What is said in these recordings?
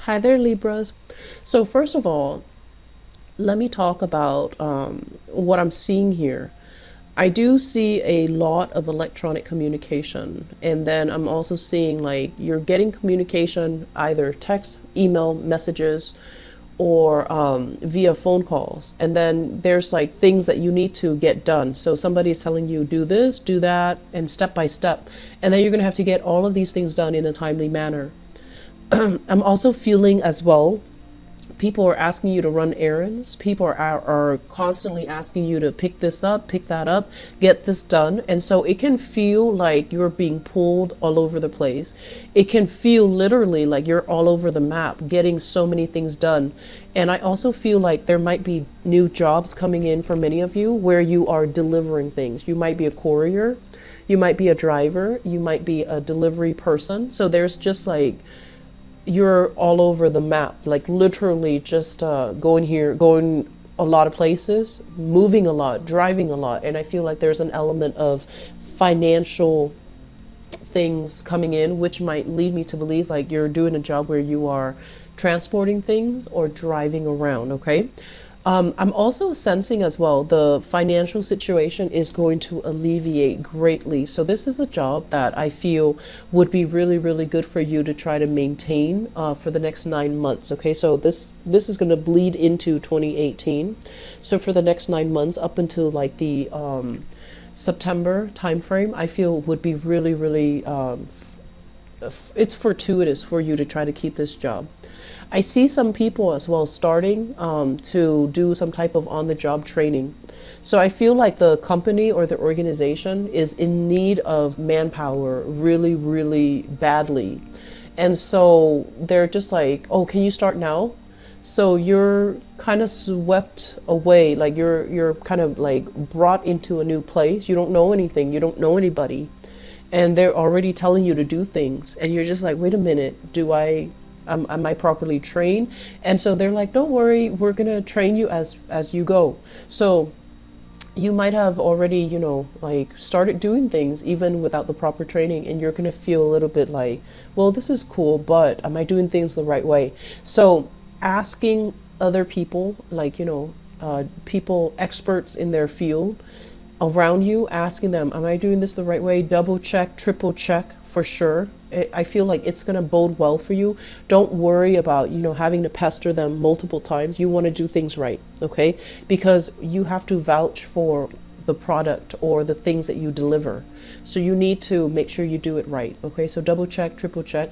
Hi there, Libras. So, first of all, let me talk about what I'm seeing here. I do see a lot of electronic communication, and then I'm also seeing like you're getting communication either text, email, messages, or via phone calls. And then there's like things that you need to get done. So somebody's telling you do this, do that, and step by step. And then you're going to have to get all of these things done in a timely manner. I'm also feeling as well, people are asking you to run errands. People are constantly asking you to pick this up, pick that up, get this done. And so it can feel like you're being pulled all over the place. It can feel literally like you're all over the map, getting so many things done. And I also feel like there might be new jobs coming in for many of you where you are delivering things. You might be a courier, you might be a driver, you might be a delivery person. So there's just like, you're all over the map, like literally just going here, going a lot of places, moving a lot, driving a lot. And I feel like there's an element of financial things coming in, which might lead me to believe like you're doing a job where you are transporting things or driving around, okay? I'm also sensing as well the financial situation is going to alleviate greatly. So this is a job that I feel would be really, really good for you to try to maintain for the next 9 months. Okay, so this is going to bleed into 2018. So for the next 9 months, up until like the September timeframe, I feel would be really, really it's fortuitous for you to try to keep this job. I see some people as well starting to do some type of on the job training. So I feel like the company or the organization is in need of manpower really, really badly. And so they're just like, oh, can you start now? So you're kind of swept away, like you're kind of like brought into a new place. You don't know anything, you don't know anybody, and they're already telling you to do things, and you're just like, wait a minute, am I properly trained? And so they're like, don't worry, we're gonna train you as you go. So you might have already, like started doing things even without the proper training, and you're gonna feel a little bit like, well, this is cool, but am I doing things the right way? So asking other people, like, people experts in their field around you, asking them, am I doing this the right way? Double check, triple check for sure. I feel like it's going to bode well for you. Don't worry about, having to pester them multiple times. You want to do things right, okay? Because you have to vouch for the product or the things that you deliver. So you need to make sure you do it right, okay? So double check, triple check.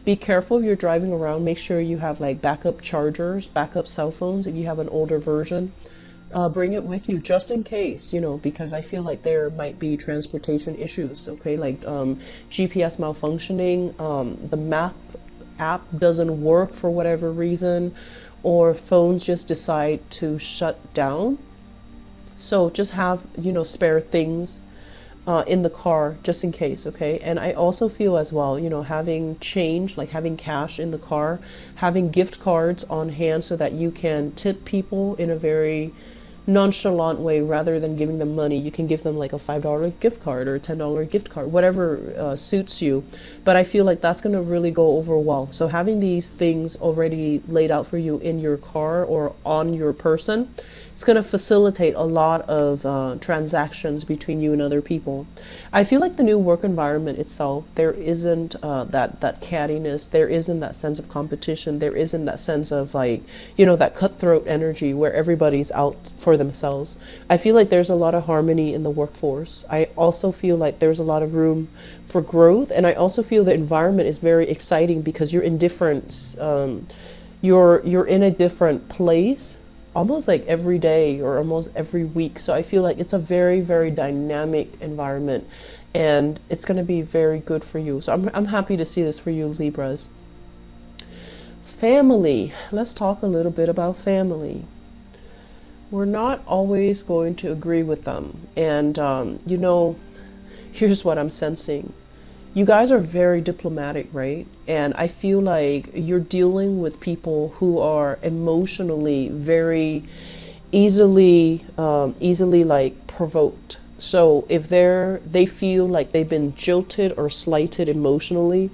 Be careful if you're driving around. Make sure you have like backup chargers, backup cell phones if you have an older version. Bring it with you just in case, because I feel like there might be transportation issues, okay, like GPS malfunctioning, the map app doesn't work for whatever reason, or phones just decide to shut down. So just have, spare things in the car just in case, okay? And I also feel as well, having change, like having cash in the car, having gift cards on hand so that you can tip people in a very nonchalant way rather than giving them money. You can give them like a $5 gift card or a $10 gift card, whatever suits you. But I feel like that's going to really go over well. So having these things already laid out for you in your car or on your person, it's going to facilitate a lot of transactions between you and other people. I feel like the new work environment itself, there isn't that cattiness, there isn't that sense of competition, there isn't that sense of like, that cutthroat energy where everybody's out for themselves. I feel like there's a lot of harmony in the workforce. I also feel like there's a lot of room for growth, and I also feel the environment is very exciting because you're in different, you're in a different place almost like every day or almost every week. So I feel like it's a very, very dynamic environment, and it's going to be very good for you. So I'm happy to see this for you, Libras. Family. Let's talk a little bit about family. We're not always going to agree with them. And, here's what I'm sensing. You guys are very diplomatic, right? And I feel like you're dealing with people who are emotionally very easily like provoked. So if they feel like they've been jilted or slighted emotionally,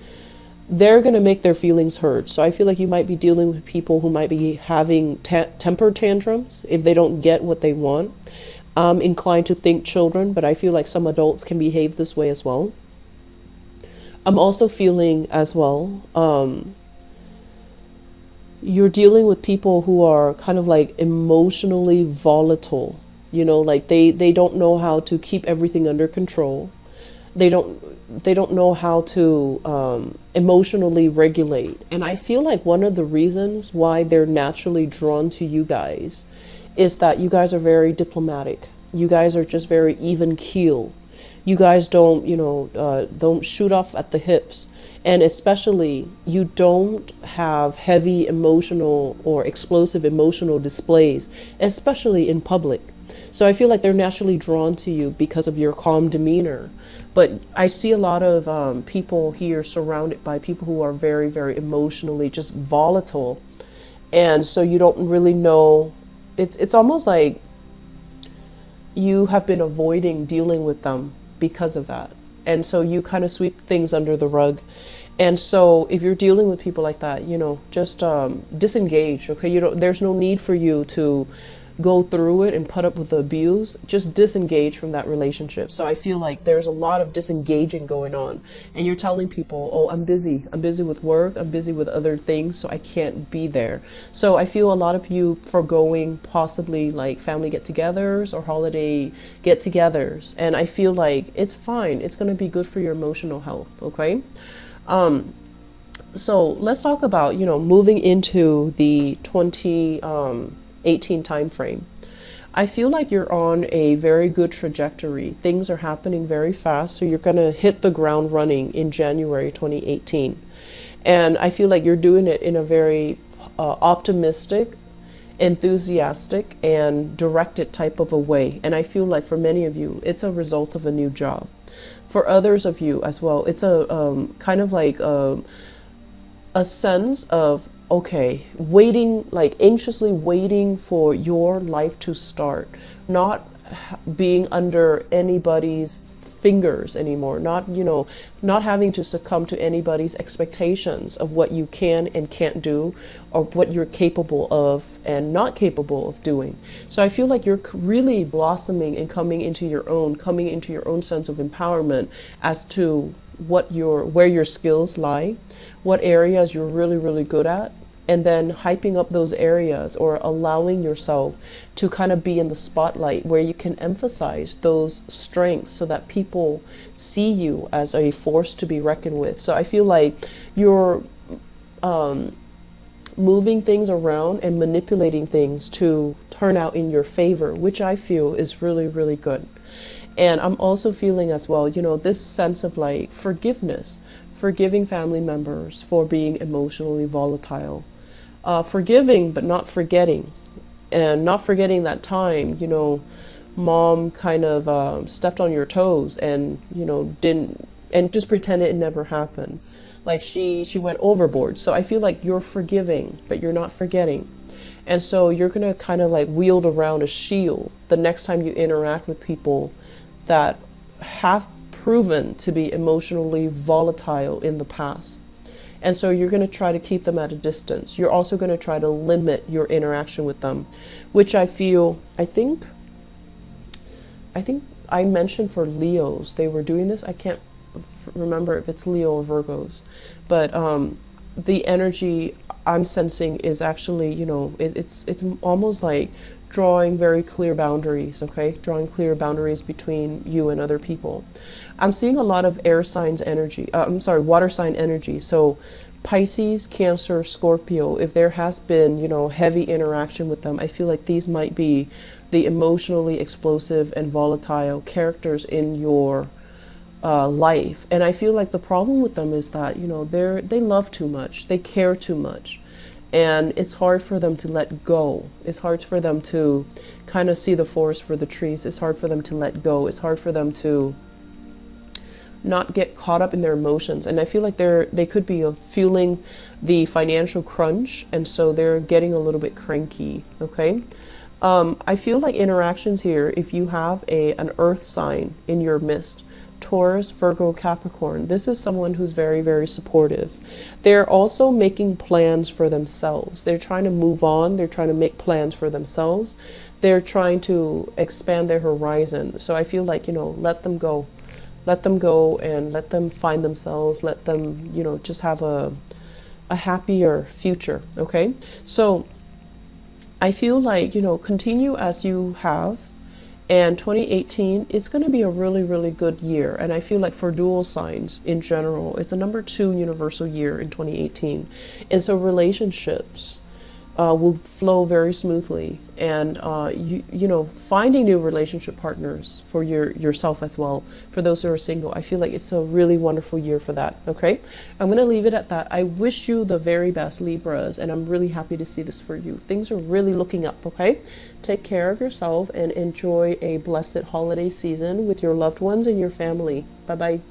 they're going to make their feelings heard. So I feel like you might be dealing with people who might be having temper tantrums if they don't get what they want. I'm inclined to think children, but I feel like some adults can behave this way as well. I'm also feeling as well, you're dealing with people who are kind of like emotionally volatile. Like they don't know how to keep everything under control. They don't know how to emotionally regulate. And I feel like one of the reasons why they're naturally drawn to you guys is that you guys are very diplomatic. You guys are just very even keel. You guys don't shoot off at the hips. And especially, you don't have heavy emotional or explosive emotional displays, especially in public. So I feel like they're naturally drawn to you because of your calm demeanor. But I see a lot of people here surrounded by people who are very, very emotionally just volatile. And so you don't really know. It's almost like you have been avoiding dealing with them because of that. And so you kind of sweep things under the rug. And so if you're dealing with people like that, just disengage, okay? There's no need for you to go through it and put up with the abuse. Just disengage from that relationship. So I feel like there's a lot of disengaging going on. And you're telling people, oh, I'm busy. I'm busy with work. I'm busy with other things, so I can't be there. So I feel a lot of you foregoing possibly like family get-togethers or holiday get-togethers. And I feel like it's fine. It's going to be good for your emotional health, okay? So let's talk about, moving into the 2018 time frame. I feel like you're on a very good trajectory. Things are happening very fast, so you're going to hit the ground running in January 2018. And I feel like you're doing it in a very optimistic, enthusiastic, and directed type of a way. And I feel like for many of you, it's a result of a new job. For others of you as well, it's a kind of like a sense of, okay, waiting, like anxiously waiting for your life to start, not being under anybody's fingers anymore, not having to succumb to anybody's expectations of what you can and can't do, or what you're capable of and not capable of doing. So I feel like you're really blossoming and coming into your own sense of empowerment as to where your skills lie, what areas you're really, really good at, and then hyping up those areas or allowing yourself to kind of be in the spotlight where you can emphasize those strengths so that people see you as a force to be reckoned with. So I feel like you're moving things around and manipulating things to turn out in your favor, which I feel is really, really good. And I'm also feeling as well, this sense of like forgiveness, forgiving family members for being emotionally volatile. Forgiving, but not forgetting. And not forgetting that time, mom kind of stepped on your toes and, didn't, and just pretended it never happened. Like she went overboard. So I feel like you're forgiving, but you're not forgetting. And so you're going to kind of like wield around a shield the next time you interact with people that have proven to be emotionally volatile in the past. And so you're going to try to keep them at a distance. You're also going to try to limit your interaction with them, which I think I mentioned for Leos, they were doing this. I can't remember if it's Leo or Virgos, but the energy I'm sensing is actually, it's almost like drawing very clear boundaries, okay? Drawing clear boundaries between you and other people. I'm seeing a lot of air signs energy, water sign energy. So Pisces, Cancer, Scorpio, if there has been, heavy interaction with them, I feel like these might be the emotionally explosive and volatile characters in your life. And I feel like the problem with them is that, they love too much, they care too much. And it's hard for them to let go. It's hard for them to kind of see the forest for the trees. It's hard for them to let go. It's hard for them to not get caught up in their emotions. And I feel like they could be feeling the financial crunch, and so they're getting a little bit cranky, okay? I feel like interactions here, if you have an earth sign in your midst, Taurus, Virgo, Capricorn. This is someone who's very, very supportive. They're also making plans for themselves. They're trying to move on. They're trying to make plans for themselves. They're trying to expand their horizon. So I feel like, let them go. Let them go and let them find themselves. Let them, just have a happier future. Okay. So I feel like, continue as you have. And 2018, it's going to be a really, really good year. And I feel like for dual signs in general, it's a number 2 universal year in 2018. And so relationships will flow very smoothly. And, finding new relationship partners for yourself as well. For those who are single, I feel like it's a really wonderful year for that. Okay, I'm going to leave it at that. I wish you the very best, Libras, and I'm really happy to see this for you. Things are really looking up. Okay, take care of yourself and enjoy a blessed holiday season with your loved ones and your family. Bye bye.